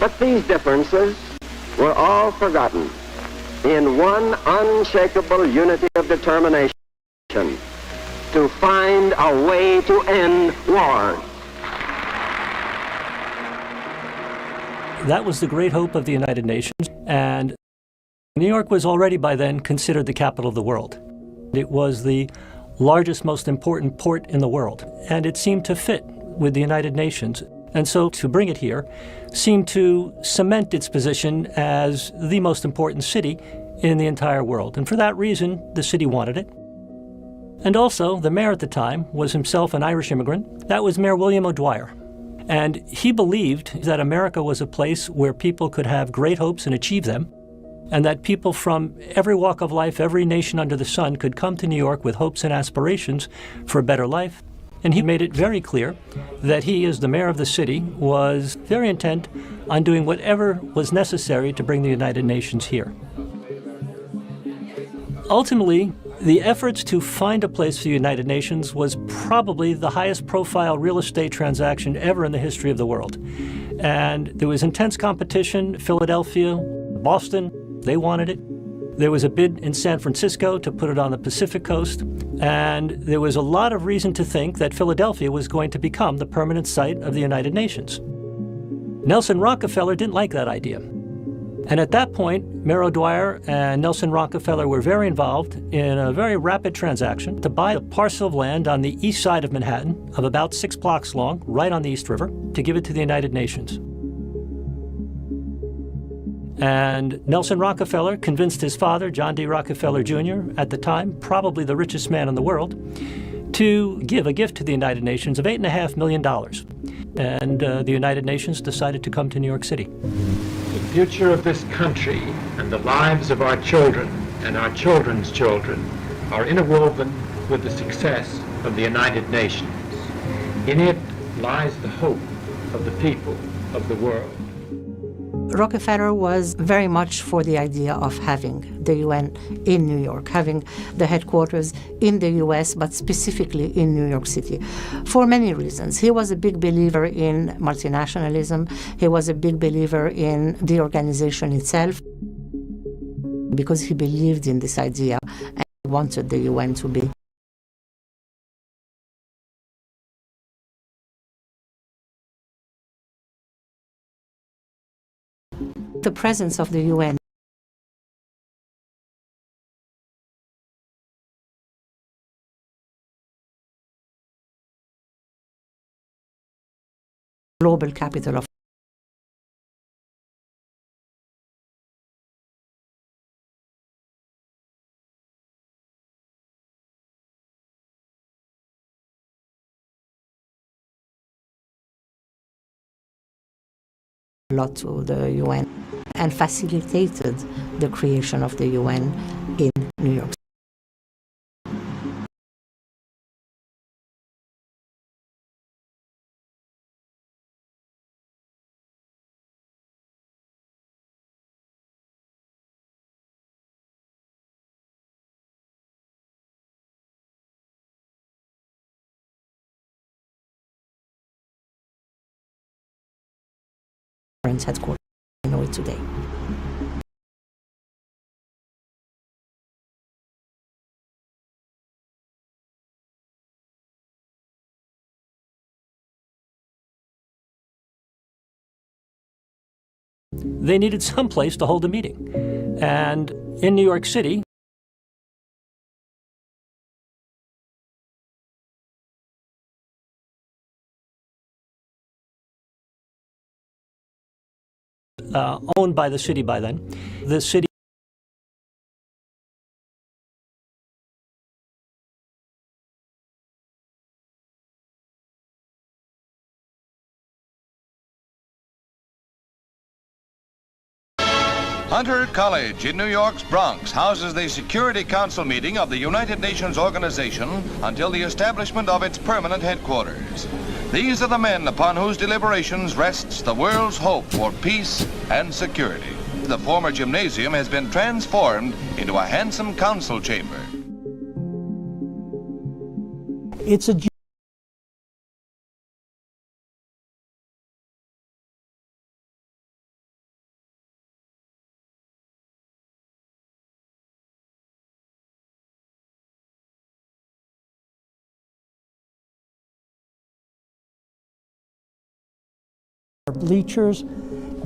But these differences were all forgotten in one unshakable unity of determination to find a way to end war. That was the great hope of the United Nations, and New York was already by then considered the capital of the world. It was the largest, most important port in the world, and it seemed to fit with the United Nations. And so to bring it here seemed to cement its position as the most important city in the entire world. And for that reason, the city wanted it. And also, the mayor at the time was himself an Irish immigrant. That was Mayor William O'Dwyer. And he believed that America was a place where people could have great hopes and achieve them, and that people from every walk of life, every nation under the sun, could come to New York with hopes and aspirations for a better life. And he made it very clear that he, as the mayor of the city, was very intent on doing whatever was necessary to bring the United Nations here. Ultimately, the efforts to find a place for the United Nations was probably the highest profile real estate transaction ever in the history of the world. And there was intense competition. Philadelphia, Boston, they wanted it. There was a bid in San Francisco to put it on the Pacific coast. And there was a lot of reason to think that Philadelphia was going to become the permanent site of the United Nations. Nelson Rockefeller didn't like that idea. And at that point, Mayor O'Dwyer and Nelson Rockefeller were very involved in a very rapid transaction to buy a parcel of land on the east side of Manhattan of about 6 blocks long, right on the East River, to give it to the United Nations. And Nelson Rockefeller convinced his father, John D. Rockefeller Jr., at the time, probably the richest man in the world, to give a gift to the United Nations of $8.5 million. And the United Nations decided to come to New York City. The future of this country and the lives of our children and our children's children are interwoven with the success of the United Nations. In it lies the hope of the people of the world. Rockefeller was very much for the idea of having the UN in New York, having the headquarters in the US, but specifically in New York City, for many reasons. He was a big believer in multinationalism. He was a big believer in the organization itself, because he believed in this idea and wanted the UN to be. The presence of the UN global capital of a lot to the UN and facilitated the creation of the UN in New York. Headquarters, I know it today. They needed some place to hold a meeting. And in New York City, owned by the city by then, the city Hunter College in New York's Bronx houses the Security Council meeting of the United Nations Organization until the establishment of its permanent headquarters. These are the men upon whose deliberations rests the world's hope for peace and security. The former gymnasium has been transformed into a handsome council chamber. it's a bleachers,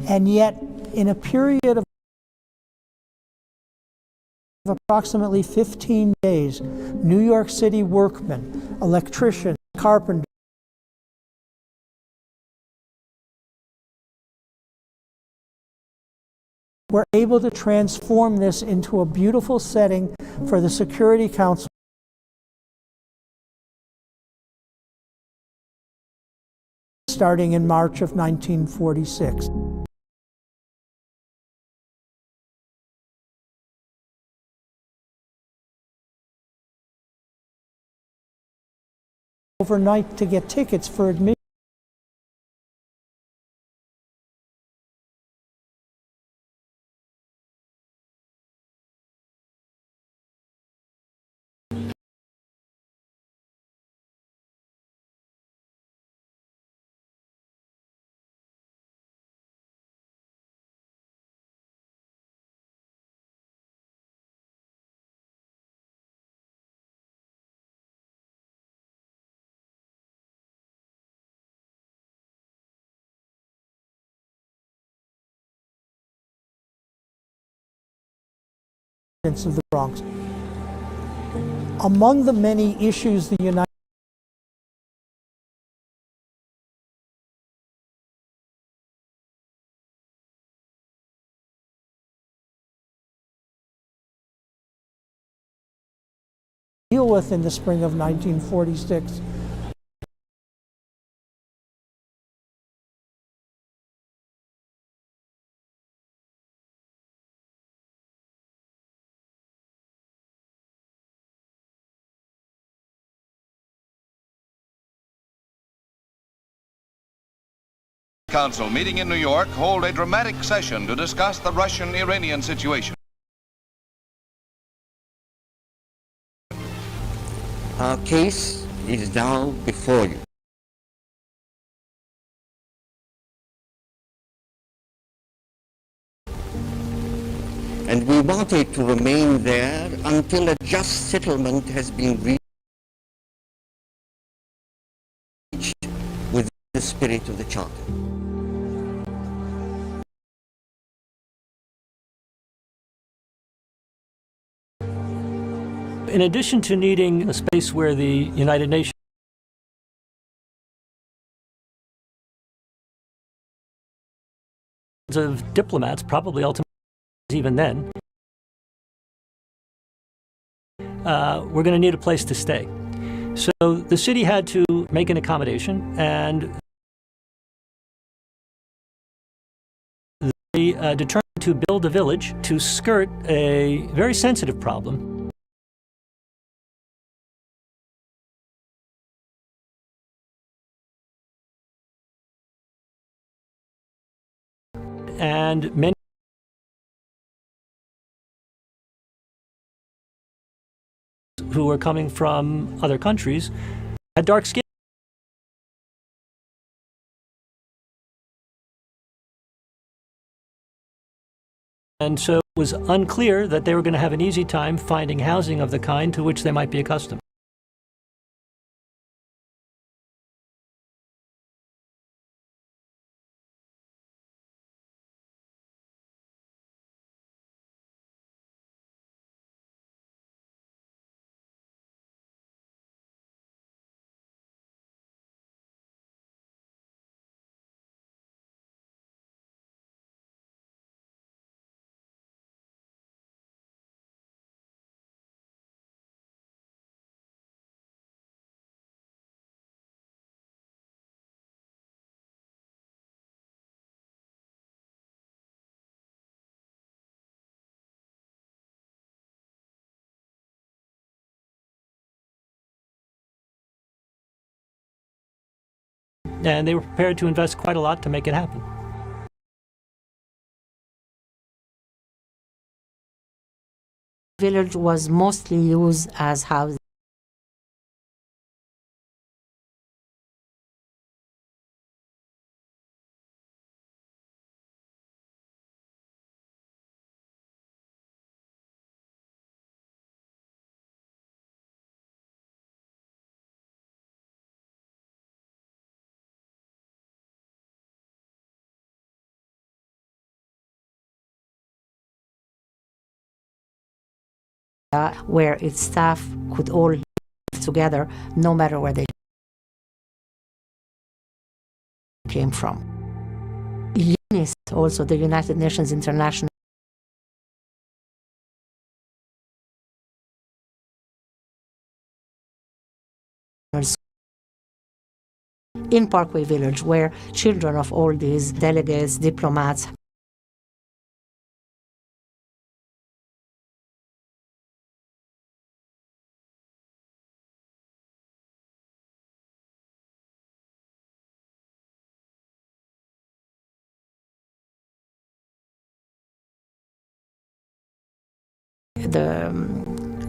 and yet in a period of approximately 15 days, New York City workmen, electricians, carpenters, were able to transform this into a beautiful setting for the Security Council starting in March of 1946. Overnight to get tickets for admission. Of the Bronx. Among the many issues the United deal with in the spring of 1946 Council meeting in New York hold a dramatic session to discuss the Russian-Iranian situation. Our case is now before you. And we want it to remain there until a just settlement has been reached with the spirit of the Charter. In addition to needing a space where the United Nations of diplomats, probably ultimately even then, we're going to need a place to stay. So the city had to make an accommodation, and they determined to build a village to skirt a very sensitive problem. And many who were coming from other countries had dark skin. And so it was unclear that they were going to have an easy time finding housing of the kind to which they might be accustomed. And they were prepared to invest quite a lot to make it happen. The village was mostly used as housing. where its staff could all live together no matter where they came from. UNICE, also the United Nations International in Parkway Village, where children of all these delegates, diplomats,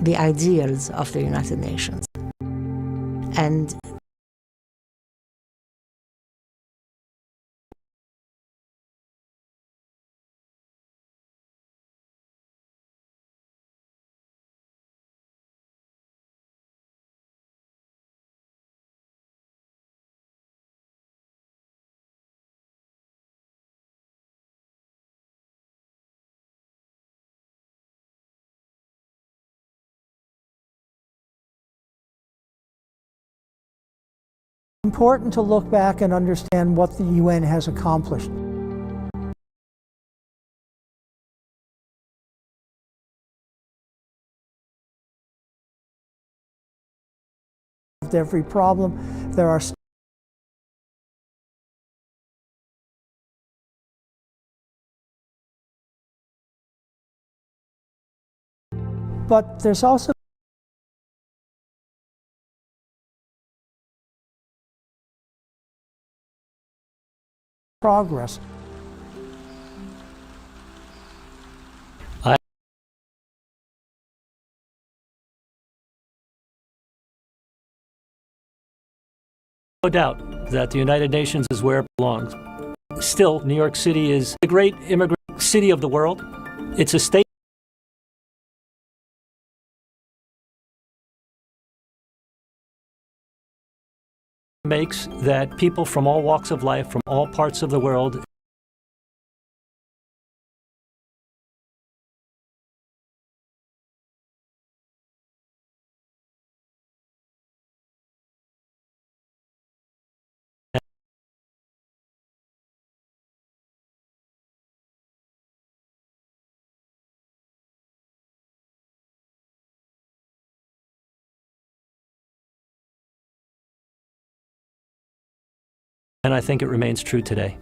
the ideals of the United Nations. And Important to look back and understand what the UN has accomplished. Every problem, there are but there's also progress. No doubt that the United Nations is where it belongs. Still, New York City is the great immigrant city of the world. It's a state makes that people from all walks of life, from all parts of the world, and I think it remains true today.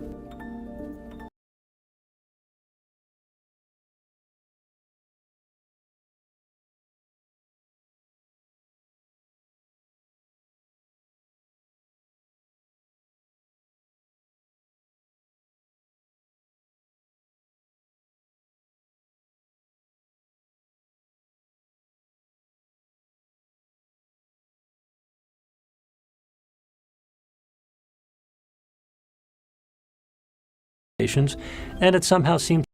And it somehow seems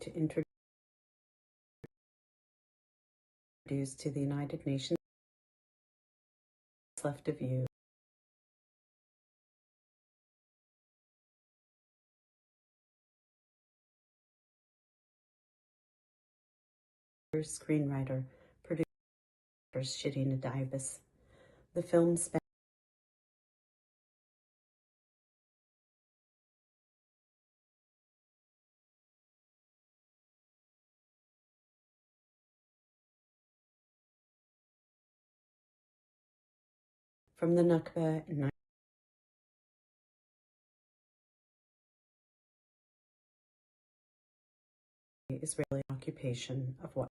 to introduce to the United Nations left of you. Screenwriter, producer, Shirina Davis. The film spans from the Nakba in Israeli occupation of what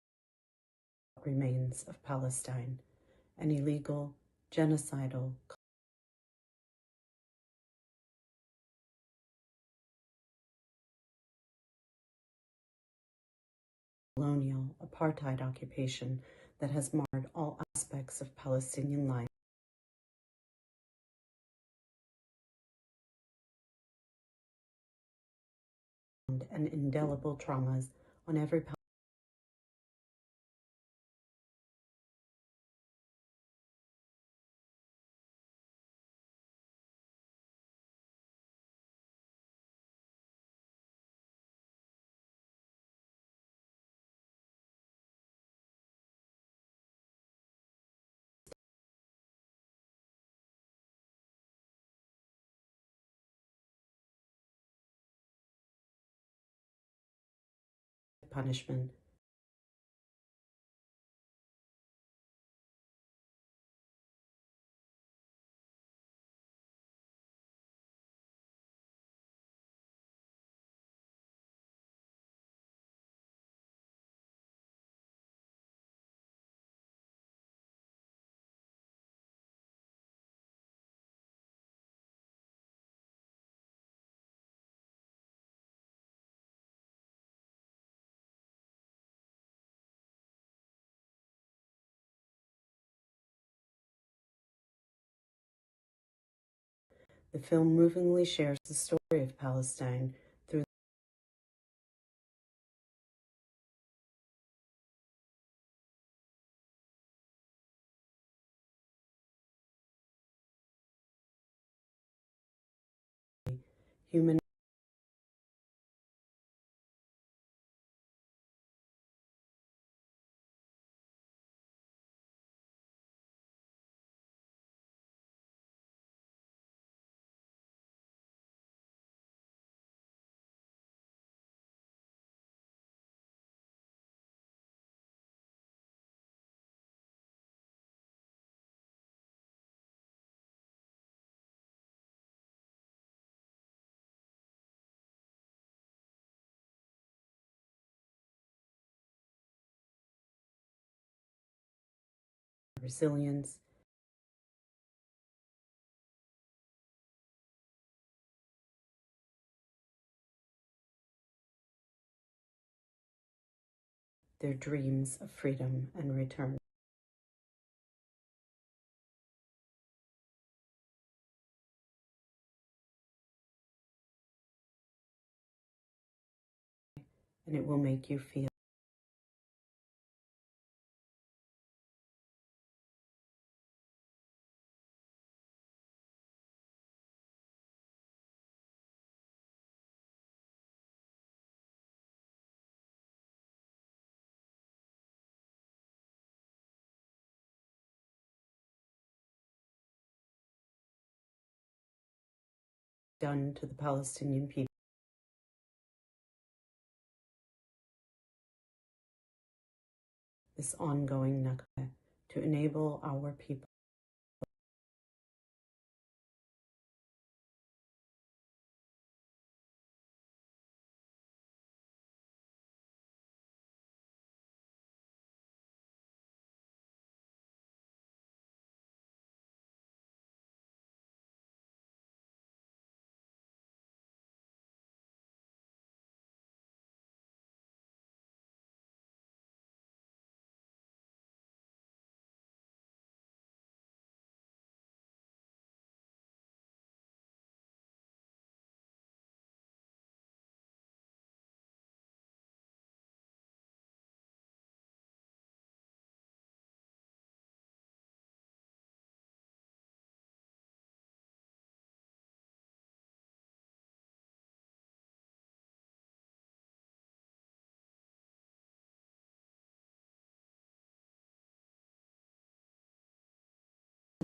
remains of Palestine, an illegal, genocidal, colonial, apartheid occupation that has marred all aspects of Palestinian life and indelible traumas on every punishment. The film movingly shares the story of Palestine through human resilience, their dreams of freedom and return. And it will make you feel done to the Palestinian people. This ongoing Nakba to enable our people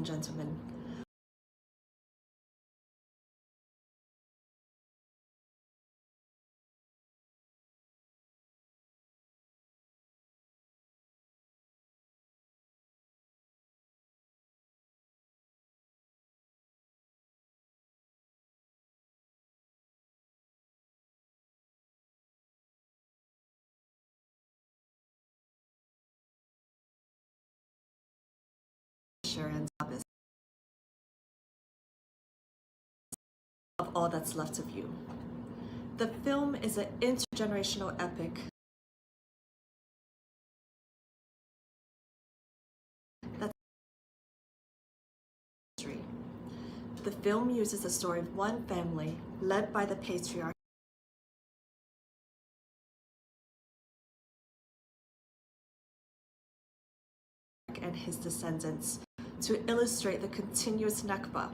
and gentlemen. And of All That's Left of You. The film is an intergenerational epic that's history. The film uses the story of one family led by the patriarch and his descendants to illustrate the continuous Nakba.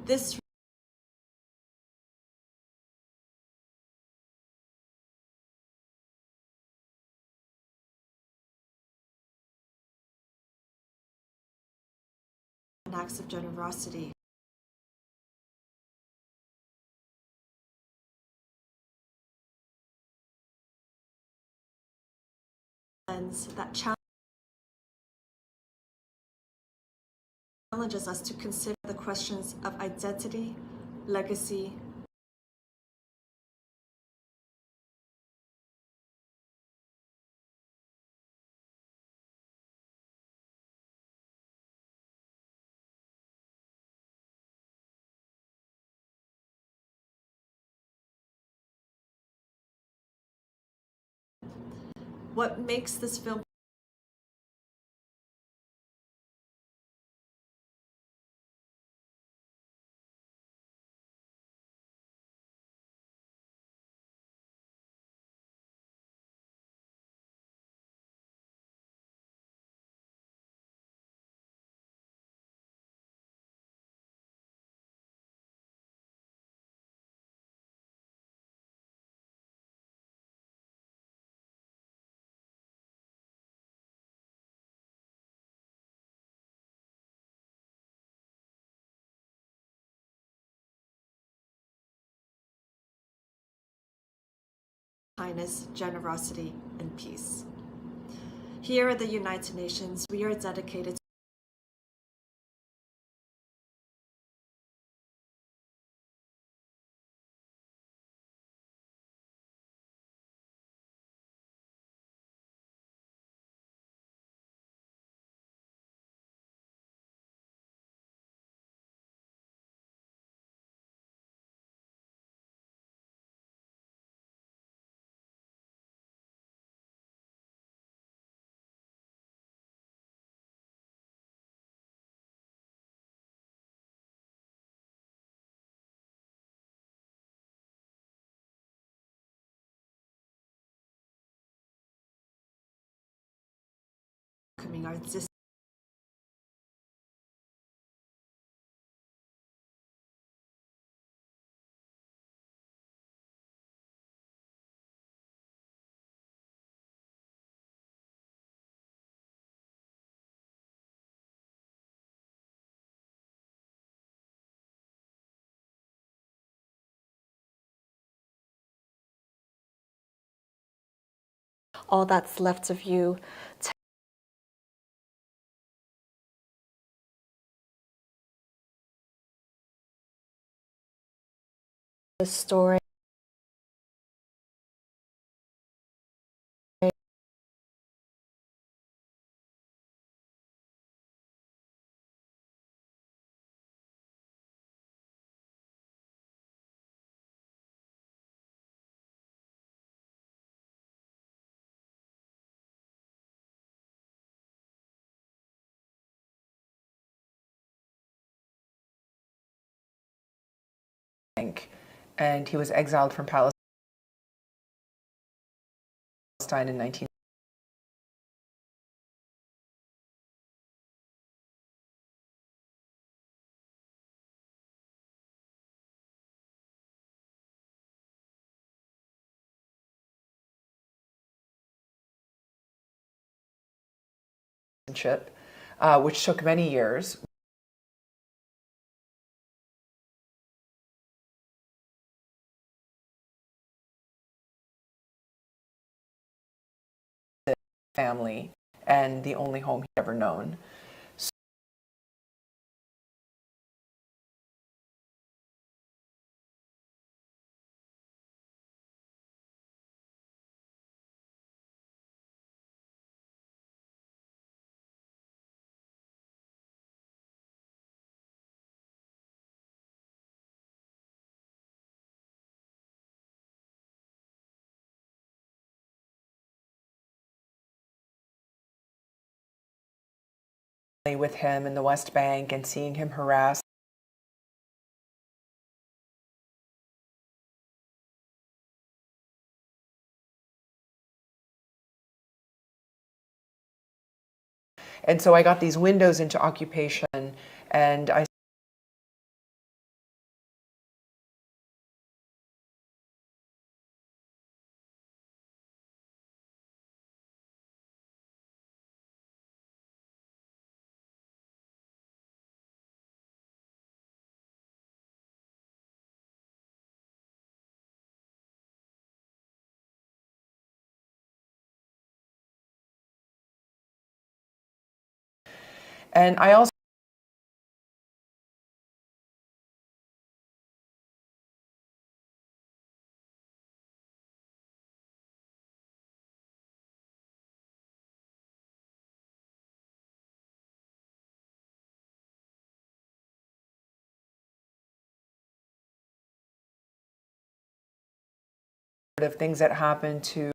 This acts of generosity that challenges us to consider the questions of identity, legacy, what makes this film kindness, generosity, and peace. Here at the United Nations, we are dedicated to welcoming our All That's Left of You. The story and he was exiled from Palestine in 19. citizenship, which took many years. Family and the only home he'd ever known. With him in the West Bank and seeing him harassed. And so I got these windows into occupation, and I also of things that happened to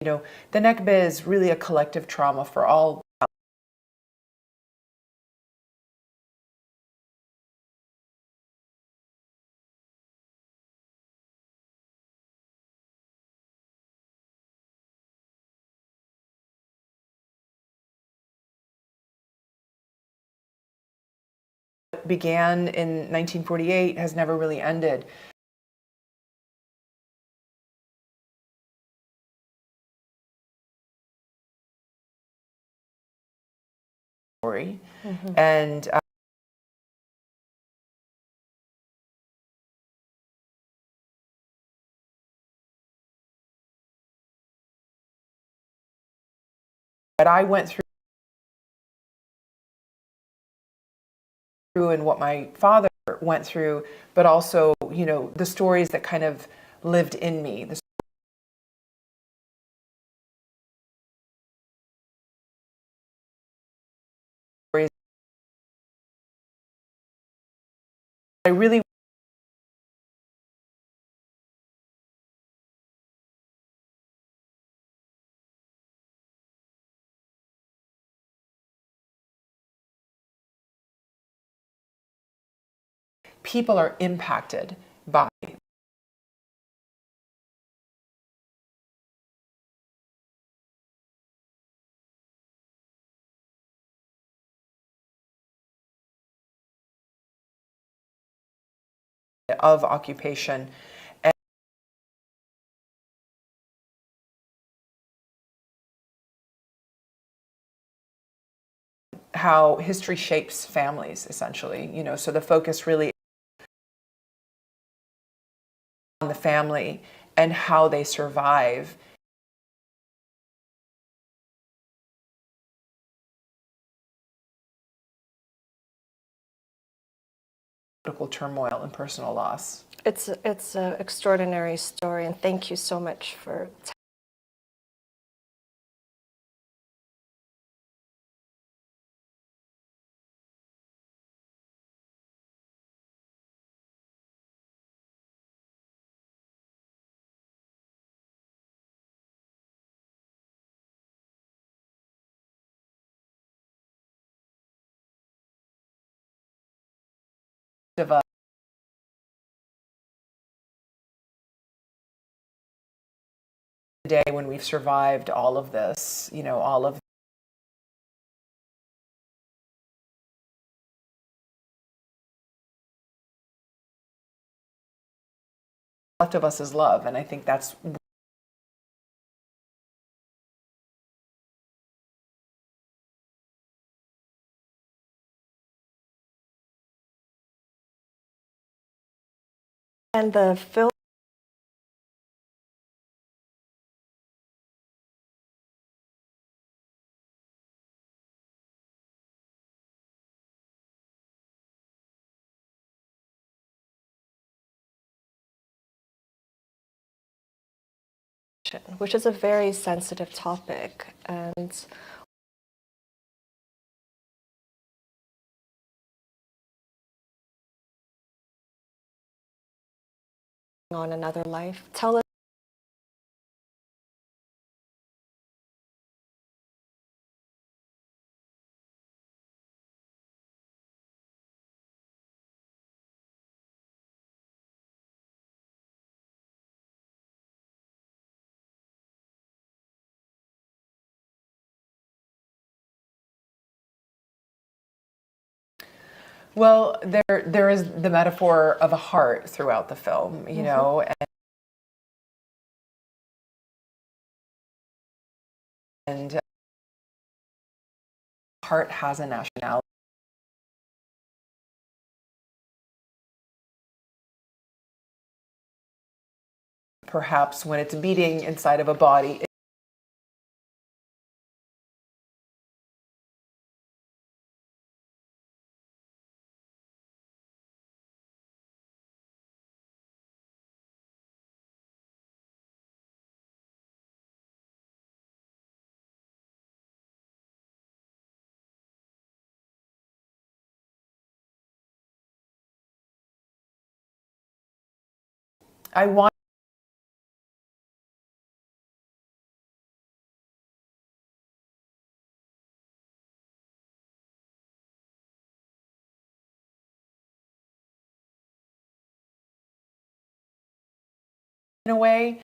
the Nakba is really a collective trauma for all. What began in 1948 has never really ended. And what I went through and what my father went through, but also, the stories that kind of lived in me. The stories I really people are impacted by of occupation. And how history shapes families, essentially, so the focus really on the family and how they survive political turmoil and personal loss. It's an extraordinary story, and thank you so much for Of a day when we've survived all of this, all of left of us is love, and I think that's And the film which is a very sensitive topic, and on another life. Tell us well, there is the metaphor of a heart throughout the film, you know, and heart has a nationality. Perhaps when it's beating inside of a body, I want in a way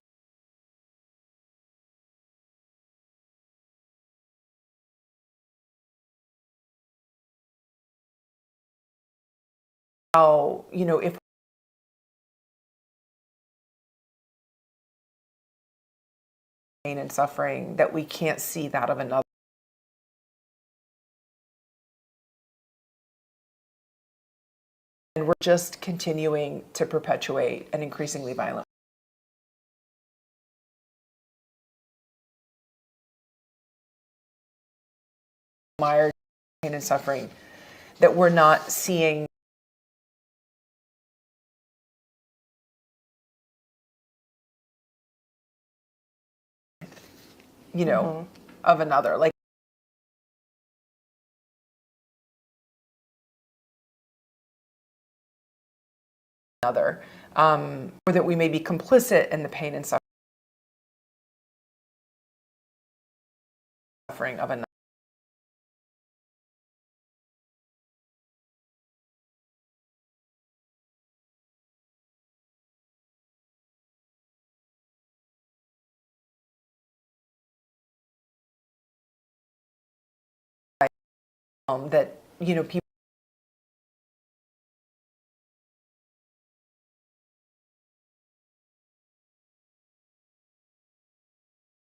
how, you know, if pain and suffering, that we can't see that of another. And we're just continuing to perpetuate an increasingly violent. Mired pain and suffering, that we're not seeing you know, of another. Like another, or that we may be complicit in the pain and suffering of another. That, you know, people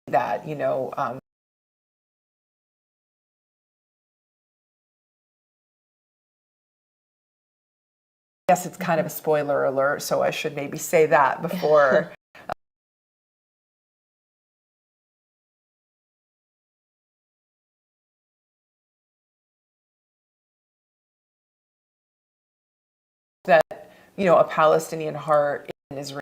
that, you know, I guess it's kind of a spoiler alert, so I should maybe say that before. That, you know, a Palestinian heart in Israel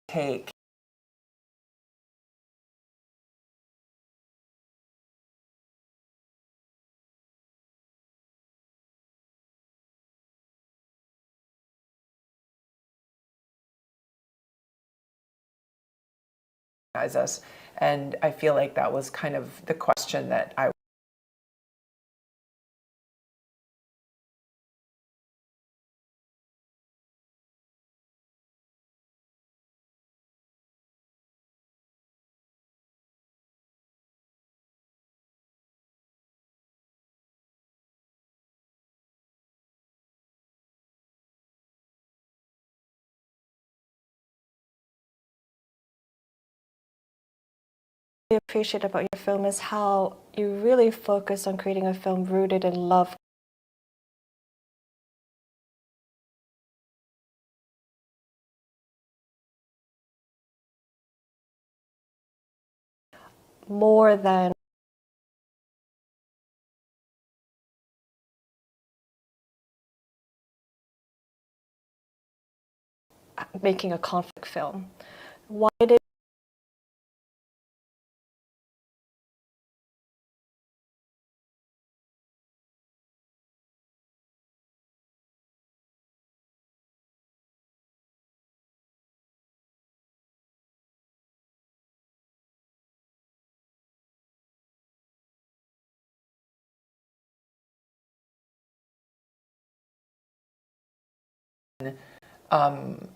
take us. And I feel like that was kind of the question that I appreciate about your film is how you really focus on creating a film rooted in love. More than making a conflict film. Why did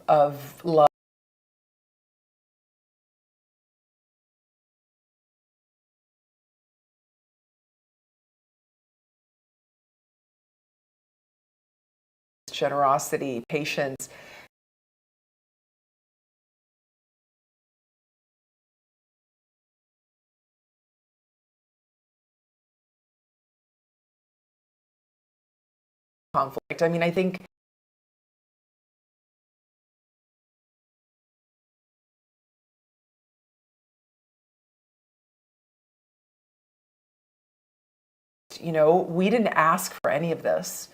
of love. Generosity, patience. Conflict. I mean, I think we didn't ask for any of this.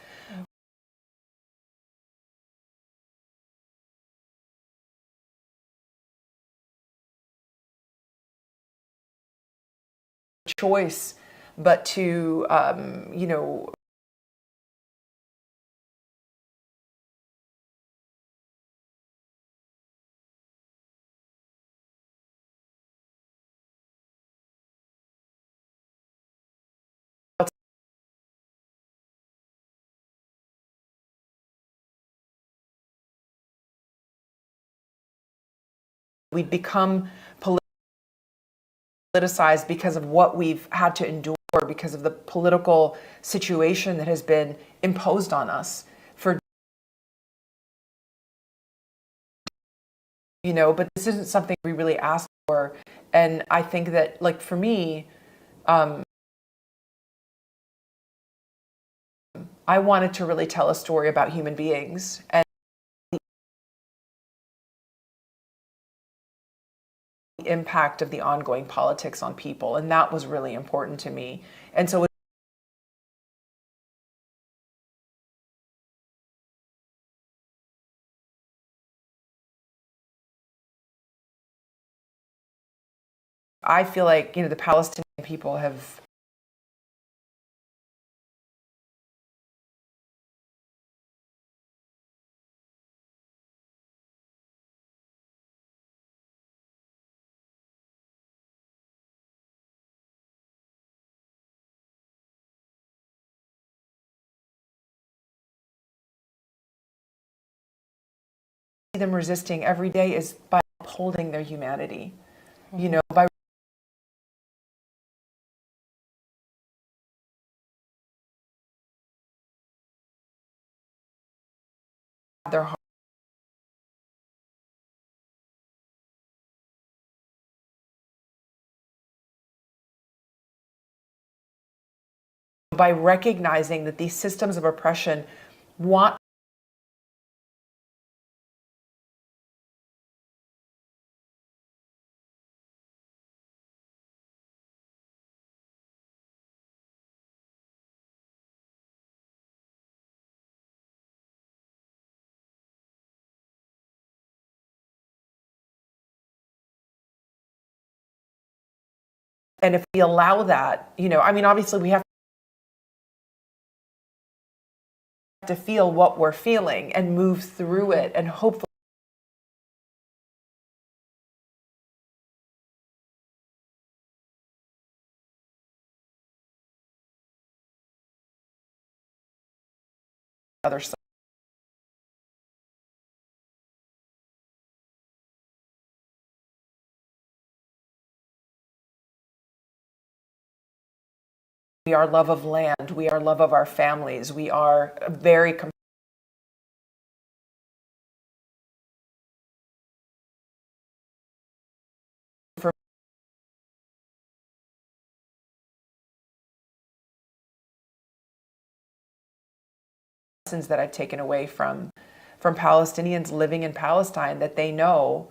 Choice, but to, we've become politicized because of what we've had to endure, because of the political situation that has been imposed on us for, but this isn't something we really asked for. And I think that, like, for me, I wanted to really tell a story about human beings and the impact of the ongoing politics on people. And that was really important to me. And so I feel like, the Palestinian people have them resisting every day is by upholding their humanity, by their heart. By recognizing that these systems of oppression want and if we allow that, obviously we have to feel what we're feeling and move through it and hopefully other side. We are love of land. We are love of our families. We are very lessons that I've taken away from Palestinians living in Palestine, that they know